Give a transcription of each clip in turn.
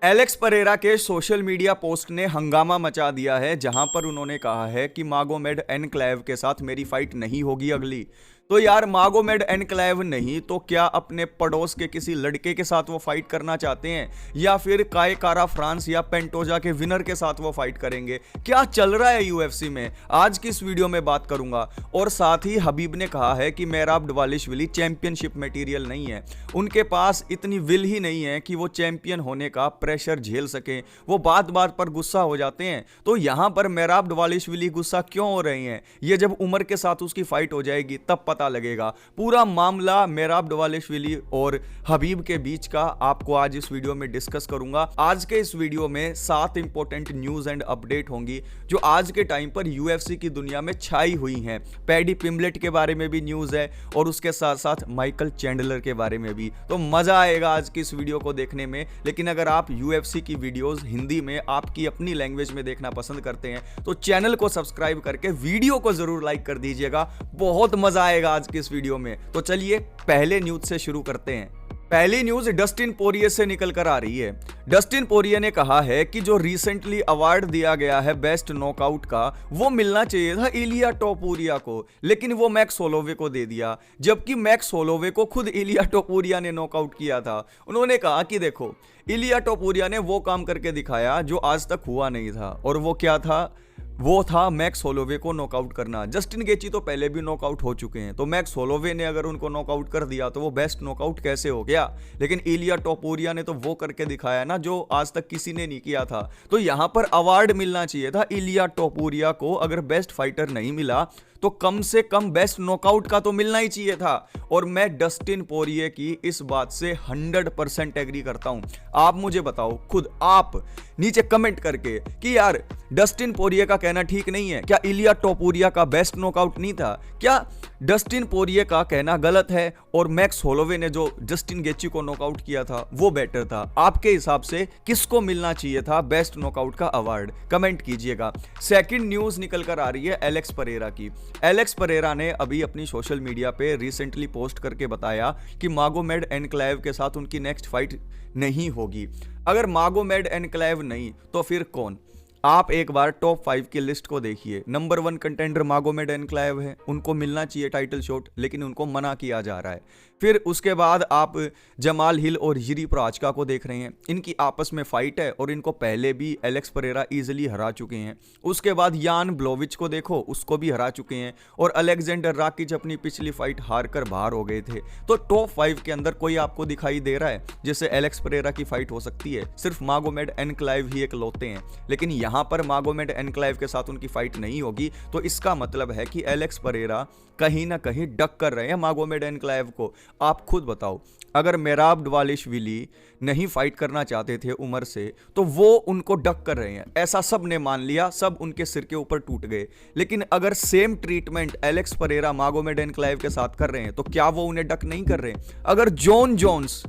Alex Pereira के social media post ने हंगामा मचा दिया है, जहां पर उन्होंने कहा है कि मागोमेड एनक्लेव के साथ मेरी फाइट नहीं होगी अगली। तो यार, मागोमेड एनक्लेव नहीं तो क्या अपने पड़ोस के किसी लड़के के साथ वो फाइट करना चाहते हैं, या फिर काय कारा फ्रांस या पेंटोजा के विनर के साथ वो फाइट करेंगे? क्या चल रहा है यूएफसी में, आज की इस वीडियो में बात करूंगा। और साथ ही हबीब ने कहा है कि मेहराब दवालिशविली चैंपियनशिप मटेरियल नहीं है, उनके पास इतनी विल ही नहीं है कि वो चैंपियन होने का प्रेशर झेल सके, वो बात बात पर गुस्सा हो जाते हैं। तो यहां पर मेहराब दवालिशविली गुस्सा क्यों हो रही हैं? ये जब उमर के साथ उसकी फाइट हो जाएगी तब पता लगेगा। पूरा मामला मेहराब दवालिशविली और हबीब के बीच का आपको आज इस वीडियो में डिस्कस करूंगा। आज के इस वीडियो में 7 इंपॉर्टेंट न्यूज एंड अपडेट होंगी जो आज के टाइम पर यूएफसी की दुनिया में छाई हुई हैं। पैडी पिम्बलेट के बारे में भी न्यूज है और उसके साथ साथ माइकल चैंडलर के बारे में भी। तो मजा आएगा आज की इस वीडियो को देखने में। लेकिन अगर आप यूएफसी की वीडियोस हिंदी में आपकी अपनी लैंग्वेज में देखना पसंद करते हैं तो चैनल को सब्सक्राइब करके वीडियो को जरूर लाइक कर दीजिएगा, बहुत मजा आएगा आज की इस वीडियो में। तो चलिए पहले न्यूज से शुरू करते हैं। पहली न्यूज डस्टिन पोरिये से निकल कर आ रही है। डस्टिन पोरिये ने कहा है कि जो रिसेंटली अवार्ड दिया गया है बेस्ट नॉकआउट का, वो मिलना चाहिए था इलिया टोपुरिया को, लेकिन वो मैक्स होलोवे को दे दिया, जबकि मैक्स होलोवे को खुद इलिया टोपुरिया ने नॉकआउट किया था। उन्होंने कहा कि देखो, इलिया टोपुरिया ने वो काम करके दिखाया जो आज तक हुआ नहीं था, और वो क्या था? वो था मैक्स होलोवे को नॉकआउट करना। जस्टिन गेची तो पहले भी नॉकआउट हो चुके हैं, तो मैक्स होलोवे ने अगर उनको नॉकआउट कर दिया तो वो बेस्ट नॉकआउट कैसे हो गया? लेकिन इलिया टोपुरिया ने तो वो करके दिखाया ना जो आज तक किसी ने नहीं किया था। तो यहां पर अवार्ड मिलना चाहिए था इलिया टोपुरिया को। अगर बेस्ट फाइटर नहीं मिला तो कम से कम बेस्ट नॉकआउट का तो मिलना ही चाहिए था। और मैं डस्टिन पोरिये की इस बात से 100% एग्री करता हूं। आप मुझे बताओ खुद, आप नीचे कमेंट करके कि यार डस्टिन पोरिये का कहना ठीक नहीं है क्या? इलिया टोपुरिया का बेस्ट नॉकआउट नहीं था क्या? डस्टिन पोरिये का कहना गलत है और मैक्स होलोवे ने जो जस्टिन गेची को नॉकआउट किया था वो बेटर था? आपके हिसाब से किसको मिलना चाहिए था बेस्ट नॉकआउट का अवार्ड? कमेंट कीजिएगा। सेकंड न्यूज निकल कर आ रही है एलेक्स परेरा की। एलेक्स परेरा ने अभी अपनी सोशल मीडिया पे रिसेंटली पोस्ट करके बताया कि मागोमेड एनक्लेव के साथ उनकी नेक्स्ट फाइट नहीं होगी। अगर मागोमेड एनक्लेव नहीं तो फिर कौन? आप एक बार टॉप 5 की लिस्ट को देखिए। नंबर 1 कंटेंडर मागोमेड एनक्लेव है, उनको मिलना चाहिए टाइटल शॉट, लेकिन उनको मना किया जा रहा है। फिर उसके बाद आप जमाल हिल और यिरी प्रोहात्स्का को देख रहे हैं, इनकी आपस में फाइट है और इनको पहले भी एलेक्स परेरा इजीली हरा चुके हैं। उसके बाद यान ब्लोविच को देखो, उसको भी हरा चुके हैं, और अलेक्जेंडर राकिच अपनी पिछली फाइट हार कर बाहर हो गए थे। तो टॉप 5 के अंदर कोई आपको दिखाई दे रहा है जिससे एलेक्स परेरा की फाइट हो सकती है? सिर्फ मागोमेड एनक्लेव ही एक लौते हैं। लेकिन यहां पर मागोमेड एनक्लेव के साथ उनकी फाइट नहीं होगी, तो इसका मतलब है कि एलेक्स परेरा कहीं ना कहीं डक कर रहे हैं मागोमेड एनक्लेव को। आप खुद बताओ, अगर मेहराब दवालिशविली नहीं फाइट करना चाहते थे उमर से, तो वो उनको डक कर रहे हैं, ऐसा सब ने मान लिया, सब उनके सिर के ऊपर टूट गए। लेकिन अगर same treatment Alex Pereira Magomed Ankalaev के साथ कर रहे हैं तो क्या वो उन्हें डक नहीं कर रहे? अगर जॉन जोन्स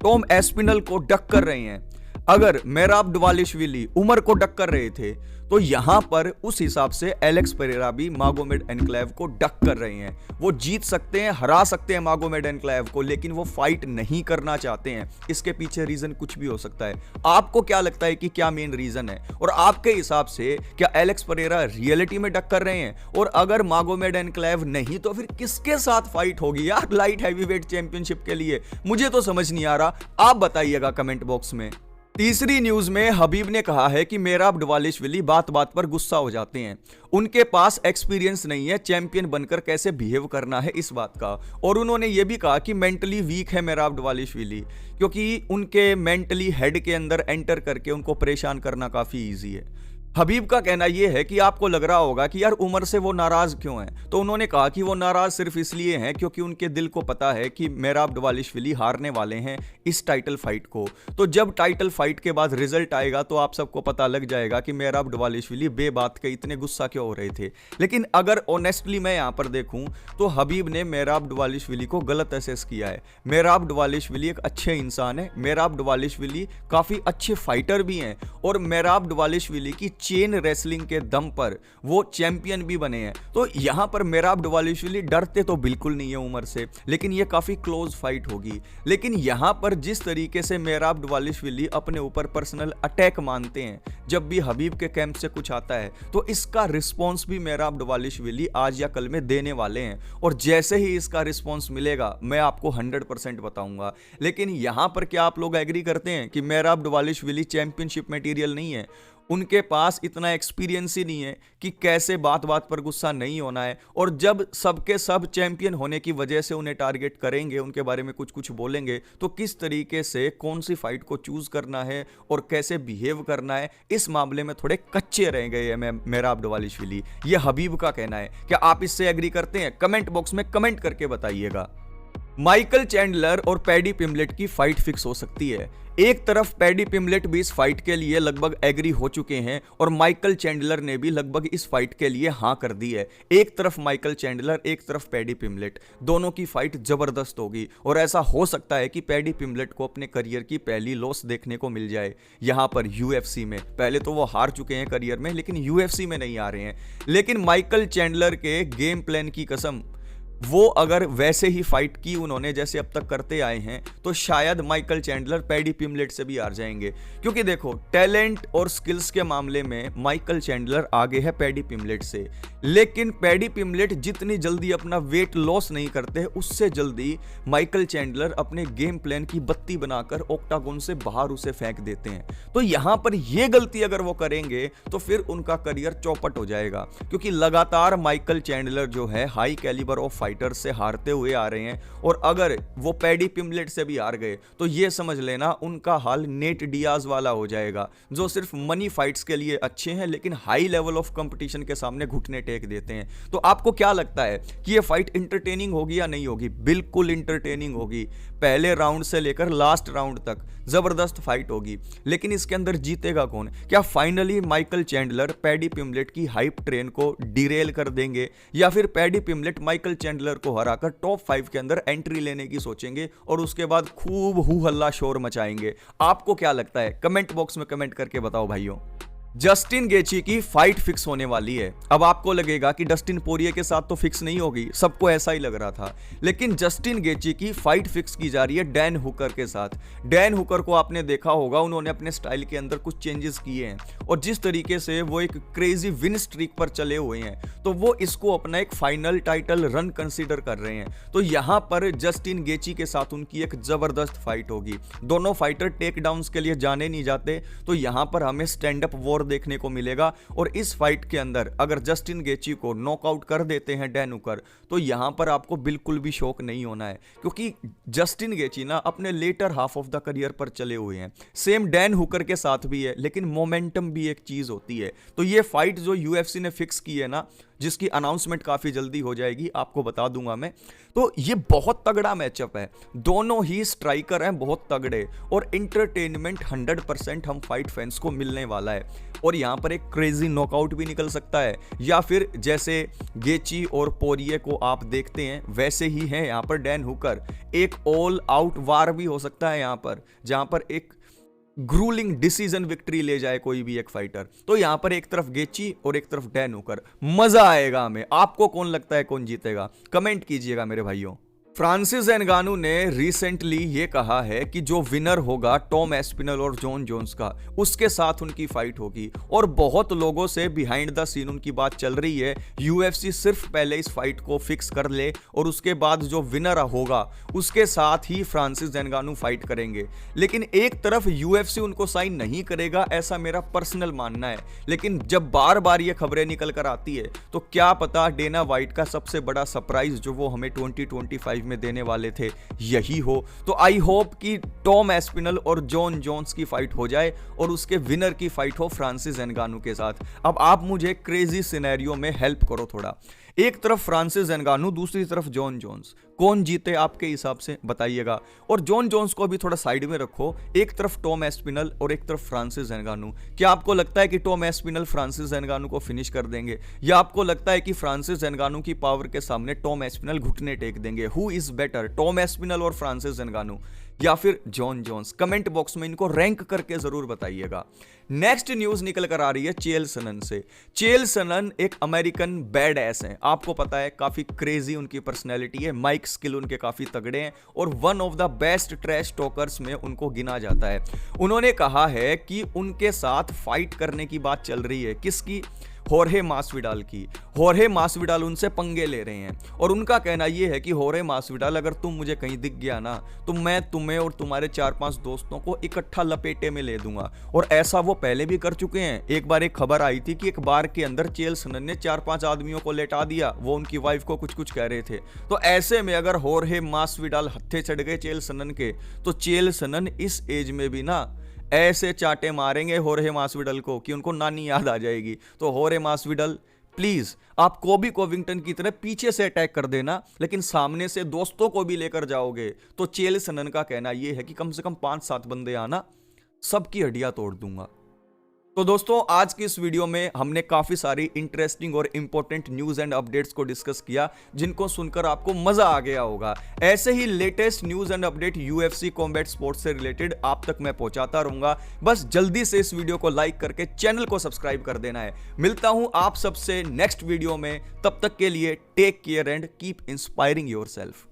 टॉम एस्पिनल को डक कर रहे हैं, अगर मेहराब दवालिशविली उमर को डक कर रहे थे, तो यहां पर उस हिसाब से एलेक्स परेरा भी मागोमेड एनक्लेव को डक कर रहे हैं। वो जीत सकते हैं, हरा सकते हैं मागोमेड एनक्लेव को, लेकिन वो फाइट नहीं करना चाहते हैं। इसके पीछे रीजन कुछ भी हो सकता है। आपको क्या लगता है कि क्या मेन रीजन है? और आपके हिसाब से क्या एलेक्स परेरा रियलिटी में डक कर रहे हैं? और अगर मागोमेड एनक्लेव नहीं तो फिर किसके साथ फाइट होगी यार लाइट हैवीवेट चैंपियनशिप के लिए? मुझे तो समझ नहीं आ रहा, आप बताइएगा कमेंट बॉक्स में। तीसरी न्यूज में हबीब ने कहा है कि मेहराब दवालिशविली बात बात पर गुस्सा हो जाते हैं, उनके पास एक्सपीरियंस नहीं है चैंपियन बनकर कैसे बिहेव करना है इस बात का। और उन्होंने यह भी कहा कि मेंटली वीक है मेहराब दवालिशविली, क्योंकि उनके मेंटली हेड के अंदर एंटर करके उनको परेशान करना काफी ईजी है। हबीब का कहना यह है कि आपको लग रहा होगा कि यार उमर से वो नाराज क्यों है, तो उन्होंने कहा कि वो नाराज सिर्फ इसलिए हैं क्योंकि उनके दिल को पता है कि मेहराब दवालिशविली हारने वाले हैं इस टाइटल फाइट को। तो जब टाइटल फाइट के बाद रिजल्ट आएगा तो आप सबको पता लग जाएगा कि मेहराब दवालिशविली बेबात के इतने गुस्सा क्यों हो रहे थे। लेकिन अगर ऑनेस्टली मैं यहां पर देखूं तो हबीब ने मेहराब दवालिशविली को गलत असेस किया है। मेहराब दवालिशविली एक अच्छे इंसान है, मेहराब दवालिशविली काफी अच्छे फाइटर भी हैं, और मेहराब दवालिशविली की चेन रेसलिंग के दम पर वो चैंपियन भी बने हैं। तो यहां पर मेराब दवालिश्विली डरते तो बिल्कुल नहीं है उमर से, लेकिन ये काफी क्लोज फाइट होगी। लेकिन यहां पर जिस तरीके से मेराब दवालिश्विली अपने ऊपर पर्सनल अटैक मानते हैं जब भी हबीब के कैंप से कुछ आता है, तो इसका रिस्पॉन्स भी मेराब दवालिश्विली आज या कल में देने वाले हैं। और जैसे ही इसका रिस्पॉन्स मिलेगा मैं आपको 100% बताऊंगा। लेकिन यहां पर क्या आप लोग एग्री करते हैं कि मेराब दवालिश्विली चैंपियनशिप मटेरियल नहीं है? उनके पास इतना एक्सपीरियंस ही नहीं है कि कैसे बात बात पर गुस्सा नहीं होना है, और जब सबके सब चैंपियन होने की वजह से उन्हें टारगेट करेंगे, उनके बारे में कुछ कुछ बोलेंगे, तो किस तरीके से कौन सी फाइट को चूज करना है और कैसे बिहेव करना है, इस मामले में थोड़े कच्चे रह गए हैं मेराब दवालिश्विली। ये हबीब का कहना है। क्या आप इससे एग्री करते हैं? कमेंट बॉक्स में कमेंट करके बताइएगा। माइकल चैंडलर और पैडी पिमलेट की फाइट फिक्स हो सकती है। एक तरफ पैडी पिमलेट भी इस फाइट के लिए लगभग एग्री हो चुके हैं और माइकल चैंडलर ने भी लगभग इस फाइट के लिए हां कर दी है। एक तरफ माइकल चैंडलर, एक तरफ पैडी पिमलेट, दोनों की फाइट जबरदस्त होगी और ऐसा हो सकता है कि पैडी पिमलेट को अपने करियर की पहली लॉस देखने को मिल जाए यहां पर यूएफसी में। पहले तो वो हार चुके हैं करियर में, लेकिन यूएफसी में नहीं आ रहे हैं। लेकिन माइकल चैंडलर के गेम प्लान की कसम, वो अगर वैसे ही फाइट की उन्होंने जैसे अब तक करते आए हैं, तो शायद माइकल चैंडलर पैडी पिमलेट से भी हार जाएंगे। क्योंकि देखो, टैलेंट और स्किल्स के मामले में माइकल चैंडलर आगे है पैडी पिमलेट से, लेकिन पैडी पिमलेट जितनी जल्दी अपना वेट लॉस नहीं करते, उससे जल्दी माइकल चैंडलर अपने गेम प्लान की बत्ती बनाकर ऑक्टागोन से बाहर उसे फेंक देते हैं। तो यहां पर यह गलती अगर वो करेंगे तो फिर उनका करियर चौपट हो जाएगा, क्योंकि लगातार माइकल चैंडलर जो है हाई कैलिबर ऑफ फाइटर से हारते हुए आ रहे हैं, और अगर वो पैडी पिमलेट से भी हार गए तो ये समझ लेना उनका हाल नेट डियाज वाला हो जाएगा, जो सिर्फ मनी फाइट्स के लिए अच्छे हैं लेकिन हाई लेवल ऑफ कंपटीशन के सामने घुटने टेक देते हैं। तो आपको क्या लगता है कि ये फाइट इंटरटेनिंग होगी या नहीं होगी? बिल्कुल इंटरटेनिंग होगी। पहले राउंड से लेकर लास्ट राउंड तक जबरदस्त फाइट होगी। लेकिन इसके अंदर जीतेगा कौन? क्या finally Michael Chandler paddy Pimblett की हाइप ट्रेन को डिरेल कर देंगे, या फिर पैडी पिमलेट माइकल चैंडलर को हराकर टॉप 5 के अंदर एंट्री लेने की सोचेंगे और उसके बाद खूब हू हल्ला शोर मचाएंगे? आपको क्या लगता है? कमेंट बॉक्स में कमेंट करके बताओ भाइयों। जस्टिन गेची की फाइट फिक्स होने वाली है। अब आपको लगेगा कि डस्टिन पोरिये के साथ तो फिक्स नहीं होगी, सबको ऐसा ही लग रहा था, लेकिन जस्टिन गेची की फाइट फिक्स की जा रही है डैन हुकर के साथ। डैन हुकर को आपने देखा होगा, उन्होंने अपने स्टाइल के अंदर कुछ चेंजेस किए हैं, और जिस तरीके से वो एक क्रेजी विन स्ट्रीक पर चले हुए हैं, तो वो इसको अपना एक फाइनल टाइटल रन कंसीडर कर रहे हैं। तो यहां पर जस्टिन गेची के साथ उनकी एक जबरदस्त फाइट होगी। दोनों फाइटर टेक डाउन्स के लिए जाने नहीं जाते, तो यहां पर हमें स्टैंड अप वॉर देखने को मिलेगा। और इस फाइट के अंदर अगर जस्टिन गेची को नॉकआउट कर देते हैं डैन हुकर, तो यहां पर आपको बिल्कुल भी शौक नहीं होना है, क्योंकि जस्टिन गेची ना अपने latter half of the career पर चले हुए हैं। सेम डैन हुकर के साथ भी है, लेकिन मोमेंटम भी एक चीज होती है। तो ये फाइट जो यूएफसी ने फिक्स की है ना, जिसकी अनाउंसमेंट काफी जल्दी हो जाएगी, आपको बता दूंगा मैं, तो ये बहुत तगड़ा मैचअप है। दोनों ही स्ट्राइकर हैं बहुत तगड़े, और इंटरटेनमेंट 100% हम फाइट फैंस को मिलने वाला है। और यहां पर एक क्रेजी नॉकआउट भी निकल सकता है, या फिर जैसे गेची और पोरिये को आप देखते हैं वैसे ही है यहां पर डैन हुकर। एक ऑल आउट वार भी हो सकता है यहां पर, जहां पर एक ग्रूलिंग डिसीजन विक्ट्री ले जाए कोई भी एक फाइटर। तो यहां पर एक तरफ गेची और एक तरफ डैन हुकर, मजा आएगा हमें। आपको कौन लगता है कौन जीतेगा? कमेंट कीजिएगा मेरे भाइयों। फ्रांसिस एनगानू ने रिसेंटली ये कहा है कि जो विनर होगा टॉम एस्पिनल और जॉन जोन्स का, उसके साथ उनकी फाइट होगी। और बहुत लोगों से बिहाइंड द सीन उनकी बात चल रही है, यूएफसी सिर्फ पहले इस फाइट को फिक्स कर ले और उसके बाद जो विनर होगा उसके साथ ही फ्रांसिस एनगानू फाइट करेंगे। लेकिन एक तरफ यूएफसी उनको साइन नहीं करेगा, ऐसा मेरा पर्सनल मानना है। लेकिन जब बार बार ये खबरें निकल कर आती है, तो क्या पता डेना वाइट का सबसे बड़ा सरप्राइज जो वो हमें 2025 में देने वाले थे यही हो। तो आई होप कि टॉम एस्पिनल और जॉन जोन्स की फाइट हो जाए और उसके विनर की फाइट हो फ्रांसिस एनगानू के साथ। अब आप मुझे क्रेजी सिनेरियो में हेल्प करो थोड़ा। एक तरफ फ्रांसिस एनगानू, दूसरी तरफ जॉन जोन्स, कौन जीते आपके हिसाब से बताइएगा। और जॉन जोन्स को भी थोड़ा साइड में रखो, एक तरफ टॉम एस्पिनल और एक तरफ फ्रांसिस एनगानू। क्या आपको लगता है कि टॉम एस्पिनल फ्रांसिस एनगानू को फिनिश कर देंगे, या आपको लगता है कि फ्रांसिस एनगानू की पावर के सामने टॉम एस्पिनल घुटने टेक देंगे? Who is better, Tom Aspinall और फ्रांसिस एनगानू? या फिर जॉन जोन्स? कमेंट बॉक्स में इनको रैंक करके जरूर बताइएगा। नेक्स्ट न्यूज निकल कर आ रही है चेल सनन से। चेल सनन एक अमेरिकन बैड एस है, आपको पता है, काफी क्रेजी उनकी पर्सनैलिटी है, माइक स्किल उनके काफी तगड़े हैं और one of the best trash talkers में उनको गिना जाता है। उन्होंने कहा है कि उनके साथ फाइट करने की बात चल रही है, किसकी? होर्हे मासविडाल की। होर्हे मासविडाल उनसे पंगे ले रहे हैं और उनका कहना यह है कि होर्हे मासविडाल, अगर तुम मुझे कहीं दिख गया ना तो मैं तुम्हें और तुम्हारे 4-5 दोस्तों को इकट्ठा लपेटे में ले दूंगा। और ऐसा वो पहले भी कर चुके हैं। एक बार एक खबर आई थी कि एक बार के अंदर चेल सनन ने 4-5 आदमियों को लेटा दिया, वो उनकी वाइफ को कुछ कुछ कह रहे थे। तो ऐसे में अगर होर्हे मासविडाल हत्थे चढ़ गए चेल सनन के, तो चेल सनन इस एज में भी ना ऐसे चाटे मारेंगे होर्हे मासविडल को कि उनको नानी याद आ जाएगी। तो होर्हे मासविडल, प्लीज आप कोबी कोविंगटन की तरह पीछे से अटैक कर देना, लेकिन सामने से दोस्तों को भी लेकर जाओगे। तो चेल सनन का कहना यह है कि कम से कम 5-7 बंदे आना, सबकी हड्डियां तोड़ दूंगा। तो दोस्तों, आज की इस वीडियो में हमने काफी सारी इंटरेस्टिंग और इंपॉर्टेंट न्यूज एंड अपडेट्स को डिस्कस किया, जिनको सुनकर आपको मजा आ गया होगा। ऐसे ही latest news and update UFC combat sports से रिलेटेड आप तक मैं पहुंचाता रहूंगा। बस जल्दी से इस वीडियो को लाइक करके चैनल को सब्सक्राइब कर देना है। मिलता हूं आप सबसे नेक्स्ट वीडियो में, तब तक के लिए take care and keep inspiring yourself.